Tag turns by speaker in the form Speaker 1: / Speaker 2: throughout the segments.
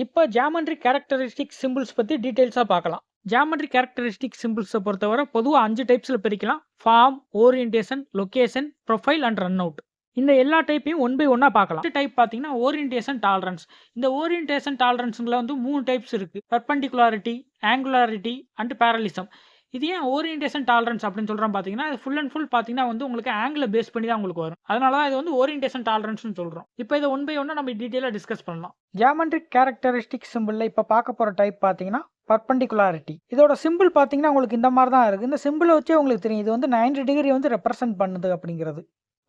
Speaker 1: இப்போ geometric characteristic symbols பத்தி டீடைல்ஸா பார்க்கலாம். ஜியோமெட்ரிக் கேரக்டரிஸ்டிக் சிம்பிள்ஸ பொறுத்தவரை பொதுவா 5 டைப்ஸ்ல பிரிக்கலாம். Form, orientation, location, profile and run out. இந்த எல்லா டைப்பையும் ஒன் பை ஒன்னா பார்க்கலாம். ஃபர்ஸ்ட் டைப் பார்த்தீங்கன்னா ஓரியன்டேஷன் டாலரன்ஸ். இந்த ஓரியன்டேஷன் டாலரன்ஸ்ல வந்து 3 டைப்ஸ் இருக்கு. Perpendicularity, angularity and parallelism. இது ஏன் ஓரியன்டேஷன் டாலரன்ஸ் அப்படின்னு சொல்றோம் பார்த்தீங்கன்னா, அது ஃபுல் அண்ட் ஃபுல் பார்த்தீங்கன்னா வந்து உங்களுக்கு ஆங்கிள பேஸ் பண்ணி தான் உங்களுக்கு வரும். அதனால தான் இது வந்து ஓரியன்டேஷன் டாலரன்ஸ்னு சொல்றோம். இப்போ இதை ஒன் பை ஒன்னா நம்ம டீடைலா டிஸ்கஸ் பண்ணலாம். ஜியோமெட்ரிக் கேரக்டரிஸ்டிக் சிம்பிள்ல இப்போ பார்க்க போற டைப் பார்த்தீங்கன்னா பர்பெண்டிகுலாரிட்டி. இதோட சிம்பிள் பார்த்தீங்கன்னா உங்களுக்கு இந்த மாதிரி தான் இருக்கு. இந்த சிம்பிளை வச்சே உங்களுக்கு தெரியும் இது வந்து 90 டிகிரி வந்து ரெப்ரசென்ட் பண்ணுது அப்படிங்கிறது.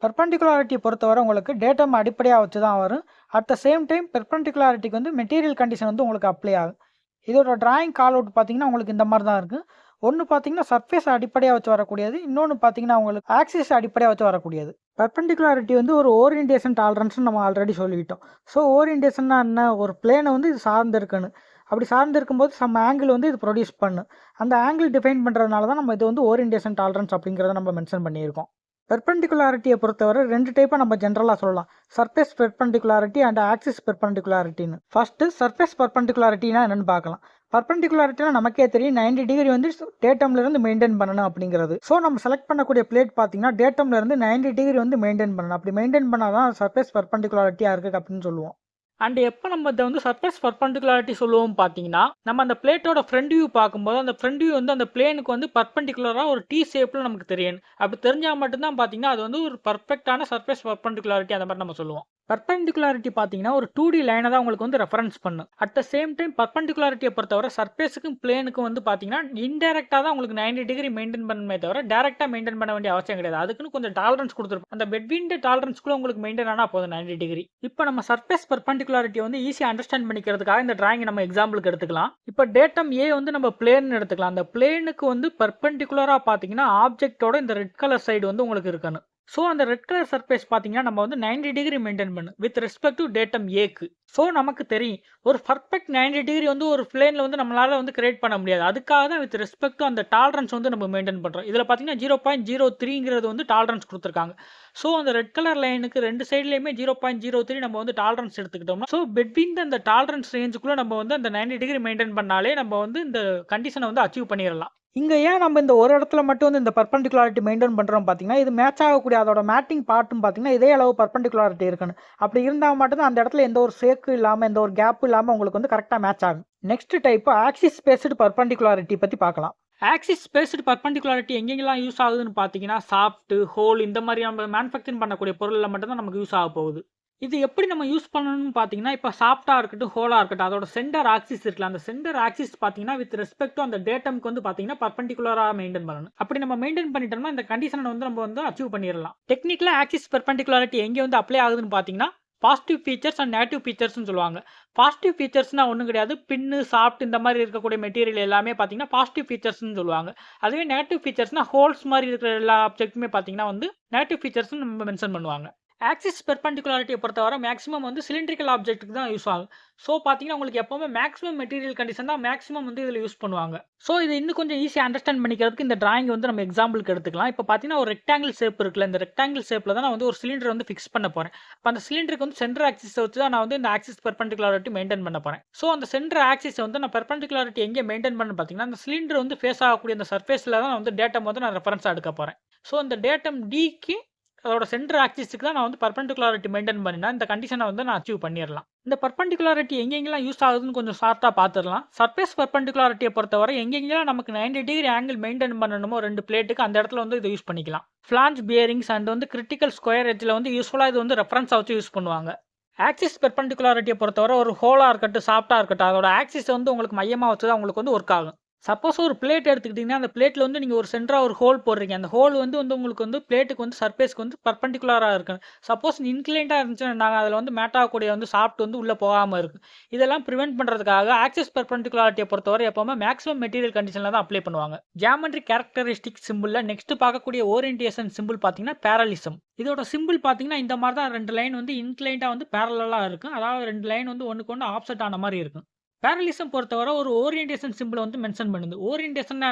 Speaker 1: பெர்பெண்டிகுலாரிட்டியை பொறுத்தவரை உங்களுக்கு டேட்டம் அடிப்படையாக வச்சு தான் வரும். அட் த சேம் டைம் பெர்பெண்டிகுலாரிட்டிக்கு வந்து மெட்டீரியல் கண்டிஷன் வந்து உங்களுக்கு அப்ளை ஆகும். இதோட டிராயிங் கால் அவுட் பார்த்தீங்கன்னா உங்களுக்கு இந்த மாதிரி தான் இருக்குது. ஒன்று பார்த்தீங்கன்னா சர்ஃபேஸ் அடிப்படையாக வச்சு வரக்கூடியது, இன்னொன்று பார்த்தீங்கன்னா உங்களுக்கு ஆக்சிஸ் அடிப்படையாக வச்சு வரக்கூடியது. பெர்பெண்டிகுலாரிட்டி வந்து ஒரு ஓரியன்டேஷன் டாலரன்ஸ்னு நம்ம ஆல்ரெடி சொல்லிவிட்டோம். ஸோ ஓரியன்டேஷன்னா என்ன, ஒரு பிளேனை வந்து இது சார்ந்து இருக்குன்னு. அப்படி சார்ந்து இருக்கும்போது சம் ஆங்கிள் வந்து இது ப்ரொடியூஸ் பண்ணும். அந்த ஆங்கிள் டிஃபைன் பண்ணுறதுனால தான் நம்ம இது வந்து ஓரியன்டேஷன் டாலரன்ஸ் அப்படிங்கிறத நம்ம மென்ஷன் பண்ணியிருக்கோம். பெர்பெண்டிகுலாரிட்டியை பொறுத்தவரை 2 டைப்பாக நம்ம ஜென்ரலாக சொல்லலாம். சர்ஃபேஸ் பெர்பெண்டிகுலாரிட்டி அண்ட் ஆக்சிஸ் பெர்பெண்டிகுலாரிட்டின்னு. ஃபர்ஸ்ட் சர்ஃபேஸ் பெர்பெண்டிகுலாரிட்டினா என்னன்னு பார்க்கலாம். பர்பெண்டிகுலாரிட்டினா நமக்கே தெரியும் 90 டிகிரி வந்து டேட்டம்ல இருந்து மெயின்டைன் பண்ணணும் அப்படிங்கிறது. ஸோ நம்ம செலக்ட் பண்ணக்கூடிய பிளேட் பார்த்தீங்கன்னா டேட்டம்ல இருந்து 90 டிகிரி வந்து மெயின்டைன் பண்ணணும். அப்படி மெயின்டைன் பண்ணாதான் சர்ஃபேஸ் பெர்பெண்டிகுலாரிட்டியாக இருக்குது அப்படின்னு சொல்லுவோம். அண்ட் எப்போ நம்ம இதை வந்து சர்ஃபேஸ் பர்பெண்டிகுலாரிட்டி சொல்லுவோம் பார்த்தீங்கன்னா, நம்ம அந்த பிளேட்டோட ஃப்ரண்ட் வியூ பார்க்கும்போது அந்த ஃப்ரண்ட் வியூ வந்து அந்த பிளேனுக்கு வந்து பர்பெண்டிகுலராக ஒரு டி ஷேப்பில் நமக்கு தெரியும். அப்படி தெரிஞ்சால் மட்டும்தான் பார்த்தீங்கன்னா அது வந்து ஒரு பர்ஃபெக்டான சர்ஃபேஸ் பர்பெண்டிகுலாரிட்டி அந்த மாதிரி நம்ம சொல்லுவோம். பர்பெண்டிகுலாரிட்டி பார்த்தீங்கன்னா ஒரு 2D லைனை தான் உங்களுக்கு வந்து ரெஃபரன்ஸ் பண்ணும். அட் த சேம் டைம் பர்பெண்டிகுலாரிட்டியை பொறுத்தவரை சர்ஃபேஸுக்கும் பிளேனுக்கும் வந்து பார்த்தீங்கன்னா இன்டெரக்டாக தான் உங்களுக்கு 90 டிகிரி மெயின்டைன் பண்ணணுமே தவிர டேரெக்டாக மெயின்டைன் பண்ண வேண்டிய அவசியம் கிடையாது. அதுக்குன்னு கொஞ்சம் டாலரன்ஸ் கொடுத்துருப்போம். அந்த பெட்வீன் டாலரன்ஸ்குள்ள உங்களுக்கு மெயின்டைன் ஆனால் போதும் 90 டிகிரி. இப்போ நம்ம சர்ஃபேஸ் பர்பெண்டிகுலாரிட்டி வந்து ஈஸியாக அண்டர்ஸ்டாண்ட் பண்ணிக்கிறதுக்காக இந்த டிராயிங் நம்ம எக்ஸாம்பிளுக்கு எடுத்துக்கலாம். இப்போ டேட்டம் ஏ வந்து நம்ம பிளேன் எடுத்துக்கலாம். அந்த பிளேனுக்கு வந்து பர்பெண்டிகுலராக பார்த்தீங்கன்னா ஆப்ஜெக்டோட இந்த ரெட் கலர் சைடு வந்து உங்களுக்கு இருக்கணும். ஸோ அந்த ரெட் கலர் சர்ஃபேஸ் பார்த்தீங்கன்னா நம்ம வந்து 90 டிகிரி மெயின்டைன் பண்ணு வித் ரெஸ்பெக்ட் டு டேட்டம் ஏக்கு. ஸோ நமக்கு தெரியும் ஒரு பர்ஃபெக்ட் 90 டிகிரி வந்து ஒரு பிளேனில் வந்து நம்மளால வந்து கிரியேட் பண்ண முடியாது. அதுக்காக தான் வித் ரெஸ்பெக்ட் டு அந்த டாலரன்ஸ் வந்து நம்ம மெயின்டைன் பண்ணுறோம். இதில் பார்த்தீங்கன்னா 0.03ங்கிறது வந்து டாலரன்ஸ் கொடுத்துருக்காங்க. ஸோ அந்த ரெட் கலர் லைனுக்கு 2 சைட்லேயுமே 0.03 நம்ம வந்து டாலரன்ஸ் எடுத்துக்கிட்டோம்னா ஸோ பெட்வீன் அந்த டாலரன்ஸ் ரேஞ்சுக்குள்ளே நம்ம வந்து அந்த 90 டிகிரி மெயின்டைன் பண்ணாலே நம்ம வந்து இந்த கண்டிஷனை வந்து அச்சீவ் பண்ணிடலாம். இங்கே ஏன் நம்ம இந்த ஒரு இடத்துல மட்டும் வந்து இந்த பர்பெண்டிகுலாரிட்டி மெயின்டைன் பண்ணுறோம் பார்த்தீங்கன்னா, இது மேட்ச் ஆகக்கூடிய அதோட மேட்டிங் பார்ட்டும் பார்த்தீங்கன்னா இதே அளவு பர்பெண்டிகுலாரிட்டி இருக்கணும். அப்படி இருந்தால் மட்டும்தான் அந்த இடத்துல எந்த ஒரு சேக்கு இல்லாமல் எந்த ஒரு கேப் இல்லாமல் உங்களுக்கு வந்து கரெக்டாக மேட்ச் ஆகும். நெக்ஸ்ட் டைப் ஆக்சிஸ் பேஸ்டு பர்பெண்டிகுலாரிட்டி பற்றி பார்க்கலாம். ஆக்சிஸ் பேஸ்டு பர்பெண்டிகுலாரிட்டி எங்கெங்கெல்லாம் யூஸ் ஆகுதுன்னு பார்த்தீங்கன்னா சாஃப்ட், ஹோல் இந்த மாதிரி நம்ம மேனுஃபேக்சரிங் பண்ணக்கூடிய பொருளில் மட்டும்தான் நமக்கு யூஸ் ஆக போகுது. இது எப்படி நம்ம யூஸ் பண்ணணும்னு பார்த்தீங்கன்னா, இப்போ சாஃப்ட்டாக இருக்கட்டும், ஹோலாக இருக்கட்டும், அதோட சென்டர் ஆக்சிஸ் இருக்குல்ல, அந்த சென்டர் ஆக்சிஸ் பார்த்தீங்கன்னா வித் ரெஸ்பெக்ட் டு அந்த டேட்டம்க்கு வந்து பார்த்தீங்கன்னா பர்பெண்டிகுலராக மெயின்டைன் பண்ணணும். அப்படி நம்ம மெயின்டைன் பண்ணிட்டோம்னா இந்த கண்டிஷனை வந்து நம்ம வந்து அச்சீவ் பண்ணிடலாம். டெக்னிக்கலாக ஆக்சிஸ் பர்பெண்டிகுலாரிட்டி எங்கே வந்து அப்ளை ஆகுதுன்னு பார்த்தீங்கன்னா, பாசிட்டிவ் ஃபீச்சர்ஸ் அண்ட் நெகட்டிவ் ஃபீச்சர்ஸ்னு சொல்லுவாங்க. பாசிட்டிவ் ஃபீச்சர்ஸ்னா ஒன்றும் கிடையாது. பின்னு, சாஃப்ட் இந்த மாதிரி இருக்கக்கூடிய மெட்டீரியல் எல்லாமே பார்த்தீங்கன்னா பாசிட்டிவ் ஃபீச்சர்ஸ்னு சொல்லுவாங்க. அதுவே நெகட்டிவ் ஃபீச்சர்ஸ்னா ஹோல்ஸ் மாதிரி இருக்கிற எல்லா ஆப்ஜெக்ட்டுமே பார்த்தீங்கன்னா வந்து நெகட்டிவ் ஃபீச்சர்ஸ்னு நம்ம மென்ஷன் பண்ணுவாங்க. ஆக்சிஸ் பெர்பெண்டிகுலாரிட்டியை பொறுத்தவரை மேக்ஸிமம் வந்து சிலிண்ட்ரிக்கல் ஆப்ஜெக்ட்டுக்கு தான் யூஸ் ஆகும். ஸோ பார்த்தீங்கன்னா உங்களுக்கு எப்போவுமே மேக்ஸிமம் மெட்டீரியல் கண்டிஷன் தான் மேக்ஸிமம் வந்து இதில் யூஸ் பண்ணுவாங்க. ஸோ இது இன்னும் கொஞ்சம் ஈஸியாக அண்டர்ஸ்டாண்ட் பண்ணிக்கிறதுக்கு இந்த டிராயிங் வந்து நம்ம எக்ஸாம்பிளுக்கு எடுத்துக்கலாம். இப்போ பார்த்தீங்கன்னா ஒரு ரெக்டாங்கிள் ஷேப் இருக்குல்ல, இந்த ரெக்டாங்கிள் ஷேப்பில் தான் நான் வந்து ஒரு சிலிண்டர் வந்து ஃபிக்ஸ் பண்ண போகிறேன். இப்போ அந்த சிலிண்டருக்கு வந்து சென்டர் ஆக்சிஸை வச்சு தான் நான் வந்து இந்த ஆக்சிஸ் பெர்பெண்டிகுலாரிட்டி மெயின்டைன் பண்ண போகிறேன். ஸோ அந்த சென்டர் ஆக்சிஸை வந்து நான் பெர்பெண்டிகுலாரிட்டி எங்கே மெயின்டைன் பண்ண பார்த்தீங்கன்னா அந்த சிலிண்டர் வந்து ஃபேஸ் ஆகக்கூடிய அந்த சர்ஃபேஸில் தான் நான் வந்து டேட்டம் வந்து நான் ரெஃபரன்ஸாக எடுக்க போகிறேன். ஸோ அந்த டேட்டம் டிக்கு அதோட சென்டர் ஆக்சிஸ்க்கு தான் நான் வந்து பர்பெண்டிகுலாரிட்டி மெயின்டைன் பண்ணினா இந்த கண்டிஷனை வந்து நான் அச்சீவ் பண்ணிடலாம். இந்த பர்பெண்டிகுலாரிட்டி எங்கெங்கெல்லாம் யூஸ் ஆகுதுன்னு கொஞ்சம் ஷார்ட்டாக பார்த்துடலாம். சர்ஃபேஸ் பர்பெண்டிகுலாரிட்டியை பொறுத்தவரை எங்கெங்கெல்லாம் நமக்கு 90 டிகிரி ஆங்கிள் மெயின்டைன் பண்ணணுமோ 2 பிளேட்டுக்கு அந்த இடத்துல வந்து இதை யூஸ் பண்ணிக்கலாம். ஃபிளான்ஜ் பியரிங்ஸ் அண்ட் வந்து கிரிட்டிக்கல் ஸ்கொயர் எட்ஜில் வந்து யூஸ்ஃபுல்லாக இது வந்து ரெஃபரன்ஸாக வச்சு யூஸ் பண்ணுவாங்க. ஆக்சிஸ் பெர்பெண்டிகுலாரிட்டியை பொறுத்தவரை ஒரு ஹோலாக இருக்கட்டும், சாஃப்ட்டாக இருக்கட்டும், அதோட ஆக்சிஸ் வந்து உங்களுக்கு மையமாக வச்சு தான் உங்களுக்கு வந்து ஒர்க் ஆகும். சப்போஸ் ஒரு பிளேட் எடுத்துக்கிட்டிங்கன்னா அந்த பிளேட்டில் வந்து நீங்கள் ஒரு சென்டராக ஒரு ஹோல் போடுறீங்க. அந்த ஹோல் வந்து உங்களுக்கு வந்து பிளேட்டுக்கு வந்து சர்ஃபேஸ்க்கு வந்து பர்பெண்டிகுலராக இருக்கணும். சப்போஸ் இன்க்ளைண்டாக இருந்துச்சுன்னா நாங்கள் அதில் வந்து மேட் ஆகக்கூடிய வந்து சாஃப்ட் வந்து உள்ளே போகாமல் இருக்குது. இதெல்லாம் ப்ரிவென்ட் பண்ணுறதுக்காக ஆக்சிஸ் பெர்பெண்டிகுலாரிட்டியை பொறுத்தவரை எப்போவுமே மேக்ஸிமம் மெட்டீரியல் கண்டிஷனில் தான் அப்ளை பண்ணுவாங்க. ஜியோமெட்ரிக் கேரக்டரிஸ்டிக் சிம்பிளில் நெக்ஸ்ட் பார்க்கக்கூடிய ஓரியன்டேஷன் சிம்பிள் பார்த்தீங்கன்னா பேரலிசம். இதோட சிம்பிள் பார்த்தீங்கன்னா இந்த மாதிரி தான் 2 லைன் வந்து இன்க்ளைண்டாக வந்து பேரலாக இருக்கும். அதாவது 2 லைன் வந்து ஒன்றுக்கு ஒன்று ஆப்செட் ஆன மாதிரி இருக்கும். பேரலிசம் பொறுத்தவரை ஒரு ஓரியன்டேஷன் சிம்பிள வந்து மென்ஷன் பண்ணுது. ஓரியன்டேஷன்னா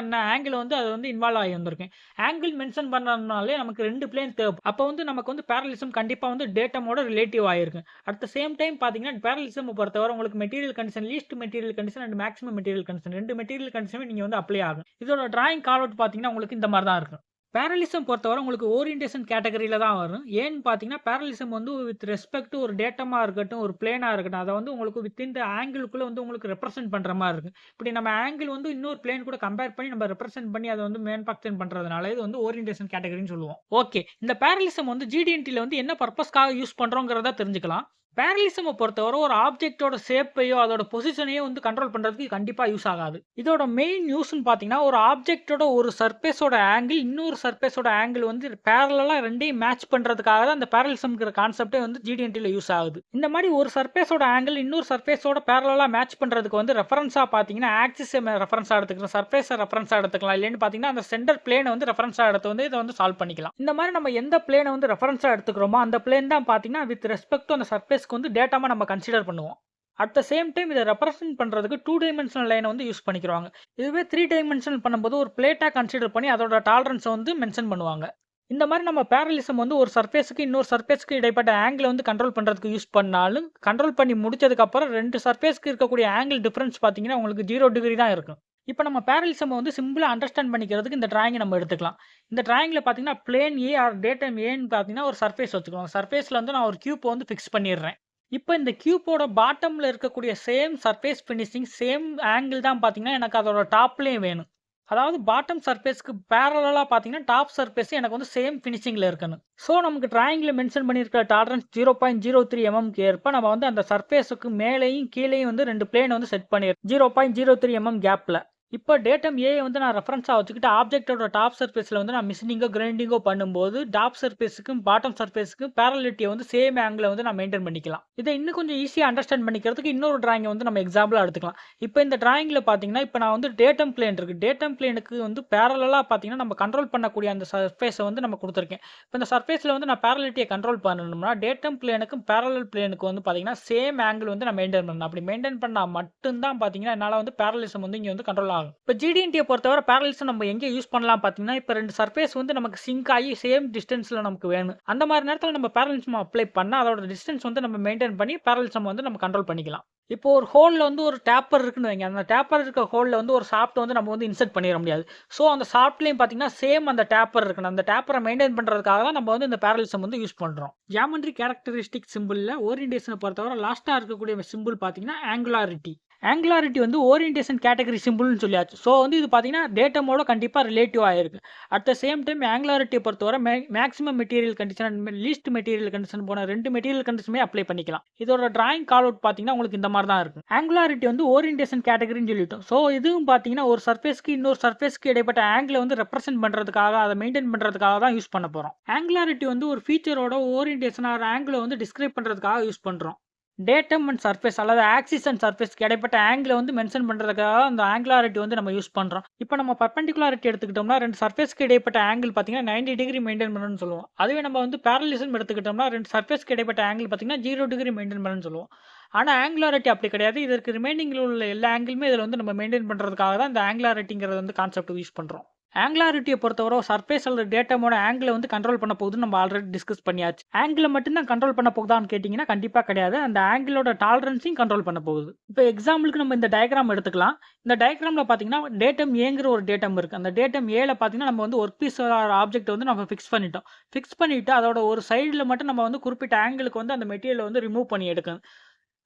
Speaker 1: என்ன? ஆங்கிள் வந்து அது வந்து இன்வால்வ் ஆகி வந்திருக்கும். ஆங்கிள் மென்ஷன் பண்ணனாலே நமக்கு 2 பிளேன் அப்ப வந்து நமக்கு வந்து பேரலிசம் கண்டிப்பா வந்து டேட்டமோட ரிலேட்டிவ் ஆயிருக்கும். அட் த சேம் டைம் பார்த்தீங்கன்னா, பேரலிசம் பொறுத்தவரை உங்களுக்கு material condition, least material condition and maximum material condition 2 material கண்டிஷனுமே நீங்க வந்து அப்ளை ஆகும். இதோட டிராயிங் கால் அவுட் பார்த்தீங்கன்னா, உங்களுக்கு இந்த மாரி தான் இருக்கும். பேரலிசம் பொறுத்தவரை உங்களுக்கு ஓரியன்டேஷன் கேட்டகரியில தான் வரும். ஏன்னு பார்த்தீங்கன்னா, பேரலிசம் வந்து வித் ரெஸ்பெக்ட் டு ஒரு டேட்டமா இருக்கட்டும், ஒரு பிளேனா இருக்கட்டும், அத வந்து உங்களுக்கு வித்தின் த ஆங்கிள்குள்ள வந்து உங்களுக்கு ரெப்ரசென்ட் பண்ற மாரி இருக்கும். இப்படி நம்ம ஆங்கிள் வந்து இன்னொரு பிளேன் கூட கம்பேர் பண்ணி நம்ம ரெப்ரசென்ட் பண்ணி அத வந்து மேனுஃபேக்சரிங் பண்றதுனால இது வந்து ஓரியன்டேஷன் கேட்டகரின்னு சொல்லுவோம். ஓகே. இந்த பேரலிசம் வந்து ஜிடிஎன்டில வந்து என்ன பர்ப்பஸ்க்காக யூஸ் பண்றோங்கிறத தெரிஞ்சுக்கலாம். பேரலிசம பொறுத்தவரை ஒரு ஆப்ஜெக்ட்டோட ஷேப்பையோ, அதோட பொசிஷனையோ வந்து கண்ட்ரோல் பண்றதுக்கு கண்டிப்பா யூஸ் ஆகாது. இதோட மெயின் யூஸ்ன்னு பார்த்தீங்கன்னா, ஒரு ஆப்ஜெக்ட்டோட ஒரு சர்ஃபேஸோட ஆங்கிள், இன்னொரு சர்ஃபேஸோட ஆங்கிள் வந்து பேரலலா 2யும் மேட்ச் பண்றதுக்காக தான் இந்த பேரலிசம்ங்கிற கான்செப்ட்டே வந்து ஜிடிஎன்டில யூஸ் ஆகுது. இந்த மாரி ஒரு சர்ஃபேஸோட ஆங்கிள் இன்னொரு சர்ஃபேஸோட பேரலலா மேட்ச் பண்றதுக்கு வந்து ரெஃபரன்ஸா பார்த்தீங்கன்னா, ஆக்சிஸ ரெஃபரன்ஸா எடுத்துக்கலாம், சர்ஃபேஸ ரெஃபரன்ஸா எடுத்துக்கலாம். இல்லைன்னு பார்த்தீங்கன்னா, அந்த சென்டர் பிளேன வந்து ரெஃபரன்ஸா எடுத்து வந்து இத வந்து சால்வ் பண்ணிக்கலாம். இந்த மாரி நம்ம எந்த பிளேன வந்து ரெஃபரன்ஸா எடுத்துக்கிறோமோ, அந்த பிளேன் தான் பார்த்தீங்கன்னா, வித் ரெஸ்பெக்ட் டு அந்த சர்ஃபேஸ்க்கு வந்து டேட்டாவா நம்ம கன்சிடர் பண்ணுவோம். அட் த சேம் டைம் இத ரெப்ரசன்ட் பண்றதுக்கு 2 டைமென்ஷனல் லைன வந்து யூஸ் பண்ணிக்கிறாங்க. இதுவே 3 டைமென்ஷனல் பண்ணும்போது ஒரு பிளேட்டா கன்சிடர் பண்ணி அதோட டாலரன்ஸ வந்து மென்ஷன் பண்ணுவாங்க. இந்த மாரி நம்ம பேரலிசம் வந்து ஒரு சர்ஃபேஸ்க்கு இன்னொரு சர்ஃபேஸ்க்கு இடைப்பட்ட ஆங்கிள வந்து கண்ட்ரோல் பண்றதுக்கு யூஸ் பண்ணாலும், கண்ட்ரோல் பண்ணி முடிச்சதுக்கு அப்புறம் 2 சர்ஃபேஸ்க்கு இருக்கக்கூடிய ஆங்கிள் டிஃபரன்ஸ் பார்த்தீங்கன்னா, உங்களுக்கு 0 டிகிரி தான் இருக்கும். இப்ப நம்ம பேரலிசம வந்து சிம்பிளா அண்டர்ஸ்டாண்ட் பண்ணிக்கிறதுக்கு இந்த டிராயிங்க நம்ம எடுத்துக்கலாம். இந்த டிராயிங்ல பார்த்தீங்கன்னா, பிளேன் ஏ ஆர் டேட்டம் ஏன்னு பார்த்தீங்கன்னா, ஒரு சர்ஃபேஸ் வச்சுக்குவோம். சர்ஃபேஸ்ல வந்து நான் ஒரு கியூப் வந்து ஃபிக்ஸ் பண்ணிடுறேன். இப்ப இந்த கியூப்போட பாட்டம்ல இருக்கக்கூடிய same surface finishing, same angle தான் பார்த்தீங்கன்னா, எனக்கு அதோட டாப்லயும் வேணும். அதாவது பாட்டம் சர்ஃபேஸ்க்கு பேரலலா பார்த்தீங்கன்னா, டாப் சர்ஃபேஸ் எனக்கு வந்து சேம் ஃபினிஷிங்ல இருக்கணும். ஸோ, நமக்கு டிராயிங்ல மென்ஷன் பண்ணியிருக்கிற டாலரன்ஸ் 0.03 எம்எம்க்கு ஏற்ப நம்ம வந்து அந்த சர்ஃபேஸுக்கு மேலேயும், கீழேயும் வந்து 2 பிளேன் வந்து செட் பண்ணிறோம். 0.03 எம்எம் கேப்ல. இப்ப டேட்டம் ஏ வந்து நான் ரெஃபரன்ஸா வச்சுக்கிட்டு ஆப்ஜெக்ட்டோட டாப் சர்ஃபேஸ்ல வந்து நான் மிஷினிங்கோ, கிரைண்டிங்கோ பண்ணும்போது, டாப் சர்ஃபேஸ்க்கும், பாட்டம் சர்ஃபேஸ்க்கும் பேரலலிட்டிய வந்து சேம் ஆங்கிள்ல வந்து நான் மெயின்டெயின் பண்ணிக்கலாம். இத இன்னும் கொஞ்சம் ஈஸியா அண்டர்ஸ்டாண்ட் பண்ணிக்கிறதுக்கு இன்னொரு டிராயிங்க வந்து நம்ம எக்ஸாம்பிளா எடுத்துக்கலாம். இப்ப இந்த டிராயிங்ல பார்த்தீங்கன்னா, இப்ப நான் வந்து டேட்டம் பிளேன் இருக்கு. டேட்டம் பிளேனுக்கு வந்து பேரலலா பார்த்தீங்கன்னா, நம்ம கண்ட்ரோல் பண்ணக்கூடிய அந்த சர்ஃபேஸ வந்து நம்ம குடுத்துருக்கேன். இப்ப இந்த சர்ஃபேஸ்ல வந்து நான் பேரலலிட்டிய கண்ட்ரோல் பண்ணணும்னா, டேட்டம் பிளேனுக்கும், பேரலல் பிளேனுக்கு வந்து பார்த்தீங்கன்னா, சேம் ஆங்கிள் வந்து நான் மெயின்டெயின் பண்ணணும். அப்படி மெயின்டெயின் பண்ணா மட்டும் தான் பார்த்தீங்கன்னா, என்னால வந்து பேரலிசம் வந்து இங்க வந்து கண்ட்ரோல் ஆகும். இப்ப ஜிடிஎன்டிய பொறுத்தவரை பேரலலிசம் நம்ம எங்க யூஸ் பண்ணலாம் பார்த்தீங்கன்னா, இப்ப 2 சர்ஃபேஸ் வந்து நமக்கு சிங்க் ஆகி சேம் டிஸ்டன்ஸ்ல நமக்கு வேணும். அந்த மாரி நேரத்துல நம்ம பேரலலிசம் அப்ளை பண்ணா, அதோட டிஸ்டன்ஸ் வந்து நம்ம மெயின்டெயின் பண்ணி பேரலலிசம் வந்து நம்ம கண்ட்ரோல் பண்ணிக்கலாம். இப்போ ஒரு ஹோல்ல வந்து ஒரு டேப்பர் இருக்குன்னு வைங்க. அந்த டேப்பர் இருக்க ஹோல்ல வந்து ஒரு ஷாஃப்ட் வந்து நம்ம வந்து இன்சர்ட் பண்ணிற முடியாது. ஸோ, அந்த ஷாஃப்ட்லயும் பார்த்தீங்கன்னா, சேம் அந்த டேப்பர் இருக்கணும். அந்த டேப்பர மெயின்டெயின் பண்றதுக்காக தான் நம்ம வந்து இந்த பேரலலிசம் வந்து யூஸ் பண்றோம். ஜியோமெட்ரி கேரக்டரிஸ்டிக் சிம்பிள்ல ஓரியன்டேஷன பொறுத்தவரை லாஸ்ட்டா இருக்கக்கூடிய சிம்பிள் பார்த்தீங்கன்னா, ஆங்குலாரிட்டி. ஆங்குலாரிட்டி வந்து ஓரியன்டேஷன் கேட்டகரி சிம்பிள்னு சொல்லியாச்சு. ஸோ, வந்து இது பார்த்தீங்கன்னா, டேட்டமோட கண்டிப்பா ரிலேட்டிவா இருக்கு. அட் த சேம் டைம் ஆங்குலாரிட்டிய பொறுத்தவரை maximum material condition and least material condition போன 2 மெட்டீரியல் கண்டிஷனுமே அப்ளை பண்ணிக்கலாம். இதோட டிராயிங் கால் அவுட் பார்த்தீங்கன்னா, உங்களுக்கு இந்த மாரி தான் இருக்கும். ஆங்குலாரிட்டி வந்து ஓரியன்டேஷன் கேட்டகரின்னு சொல்லிட்டோம். ஸோ, இதுவும் பார்த்தீங்கன்னா, ஒரு சர்ஃபேஸ்க்கு இன்னொரு சர்ஃபேஸ்க்கு இடைப்பட்ட ஆங்கிள வந்து ரெப்ரசென்ட் பண்றதுக்காக, அத மெயின்டெயின் பண்றதுக்காக தான் யூஸ் பண்ண போறோம். ஆங்குலாரிட்டி வந்து ஒரு ஃபீச்சரோட ஓரியன்டேஷன் ஆர் ஆங்கிள வந்து டிஸ்கிரைப் பண்றதுக்காக யூஸ் பண்றோம். டேட்டம் அண்ட் சர்ஃபேஸ் அல்லது ஆக்சிஸ் அண்ட் சர்ஃபேஸ்க்கு இடைப்பட்ட ஆங்கிள வந்து மென்ஷன் பண்றதுக்காக அந்த ஆங்குலாரிட்டி வந்து நம்ம யூஸ் பண்றோம். இப்ப நம்ம பெர்பெண்டிகுலாரிட்டி எடுத்துக்கிட்டோம்னா, 2 சர்ஃபேஸ்க்கு இடைப்பட்ட ஆங்கிள் பார்த்தீங்கன்னா 90 டிகிரி மெயின்டெயின் பண்ணணும்னு சொல்லுவோம். அதுவே நம்ம வந்து பேரலலிசம் எடுத்துக்கிட்டோம்னா, 2 சர்ஃபேஸ்க்கு இடைப்பட்ட ஆங்கிள் பார்த்தீங்கன்னா 0 டிகிரி மெயின்டெயின் பண்ணணும்னு சொல்லுவோம். ஆனா ஆங்குலாரிட்டி அப்படி கிடையாது. இதற்கு ரிமைனிங்ல உள்ள எல்லா ஆங்கிளுமே இதுல வந்து நம்ம மெயின்டெயின் பண்றதுக்காக தான் இந்த ஆங்குலாரிட்டிங்கிறது வந்து கான்செப்ட் யூஸ் பண்றோம். ஆங்குலாரிட்டிய பொறுத்தவரை சர்ஃபேஸ் அல்லது டேட்டமோட ஆங்கிள வந்து கண்ட்ரோல் பண்ண போகுதுன்னு நம்ம ஆல்ரெடி டிஸ்கஸ் பண்ணியாச்சு. ஆங்கிள மட்டும் தான் கண்ட்ரோல் பண்ண போகுதான்னு கேட்டீங்கன்னா, கண்டிப்பா கிடையாது. அந்த ஆங்கிளோட டாலரன்ஸையும் கண்ட்ரோல் பண்ண போகுது. இப்ப எக்ஸாம்பிளுக்கு நம்ம இந்த டயகிராம் எடுத்துக்கலாம். இந்த டயகிராம்ல பார்த்தீங்கன்னா, டேட்டம் ஏங்கிற ஒரு டேட்டம் இருக்கு. அந்த டேட்டம் ஏல பார்த்தீங்கன்னா, நம்ம வந்து ஒர்க் பீஸ் ஆப்ஜெக்ட் வந்து நம்ம ஃபிக்ஸ் பண்ணிட்டோம். ஃபிக்ஸ் பண்ணிட்டு அதோட ஒரு சைடுல மட்டும் நம்ம வந்து குறிப்பிட்ட ஆங்கிளுக்கு வந்து அந்த மெட்டீரியல வந்து ரிமூவ் பண்ணி எடுக்கணும்.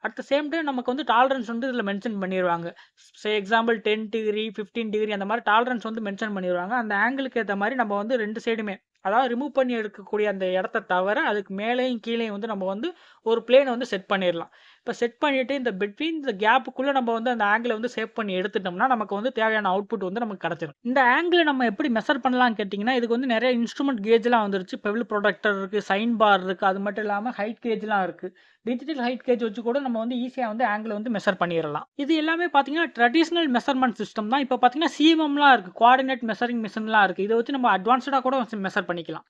Speaker 1: அட் த சேம் டைம் நமக்கு வந்து டாலரன்ஸ் வந்து இதில மென்ஷன் பண்ணிருவாங்க. எக்ஸாம்பிள் 10 டிகிரி, 15 டிகிரி அந்த மாரி டாலரன்ஸ் வந்து மென்ஷன் பண்ணிருவாங்க. அந்த ஆங்கிளுக்கு ஏத்த மாரி நம்ம வந்து 2 சைடுமே அதாவது ரிமூவ் பண்ணி எடுக்கக்கூடிய அந்த இடத்த தவிர, அதுக்கு மேலேயும் கீழேயும் வந்து நம்ம வந்து ஒரு பிளேன வந்து செட் பண்ணிரலாம். இப்ப செட் பண்ணிட்டு இந்த பிட்வீன் த கேப்புக்குள்ள நம்ம வந்து அந்த ஆங்கிள வந்து சேவ் பண்ணி எடுத்துட்டோம்னா, நமக்கு வந்து தேவையான அவுட்புட் வந்து நமக்கு கிடைச்சிரும். இந்த ஆங்கிள நம்ம எப்படி மெஷர் பண்ணலாம்னு கேட்டீங்கன்னா, இதுக்கு வந்து நெறைய இன்ஸ்ட்ருமென்ட் கேஜ்லாம் வந்துருச்சு. பெவில் புரொடக்டர் இருக்கு, சைன் பார் இருக்கு. அது மட்டும் இல்லாம ஹைட் கேஜ்லாம் இருக்கு. டிஜிட்டல் ஹைட் கேஜ் வச்சு கூட நம்ம வந்து ஈஸியா வந்து ஆங்கிள வந்து மெஷர் பண்ணிறலாம். இது எல்லாமே பார்த்தீங்கன்னா, ட்ரெடிஷனல் மெஷர்மென்ட் சிஸ்டம் தான். இப்ப பார்த்தீங்கன்னா, சிஎம்எம்லாம் இருக்கு. கோஆர்டினேட் மெஷரிங் மிஷின்லாம் இருக்கு. இத வச்சு நம்ம அட்வான்ஸ்டா கூட மெஷர் பண்ணிக்கலாம்.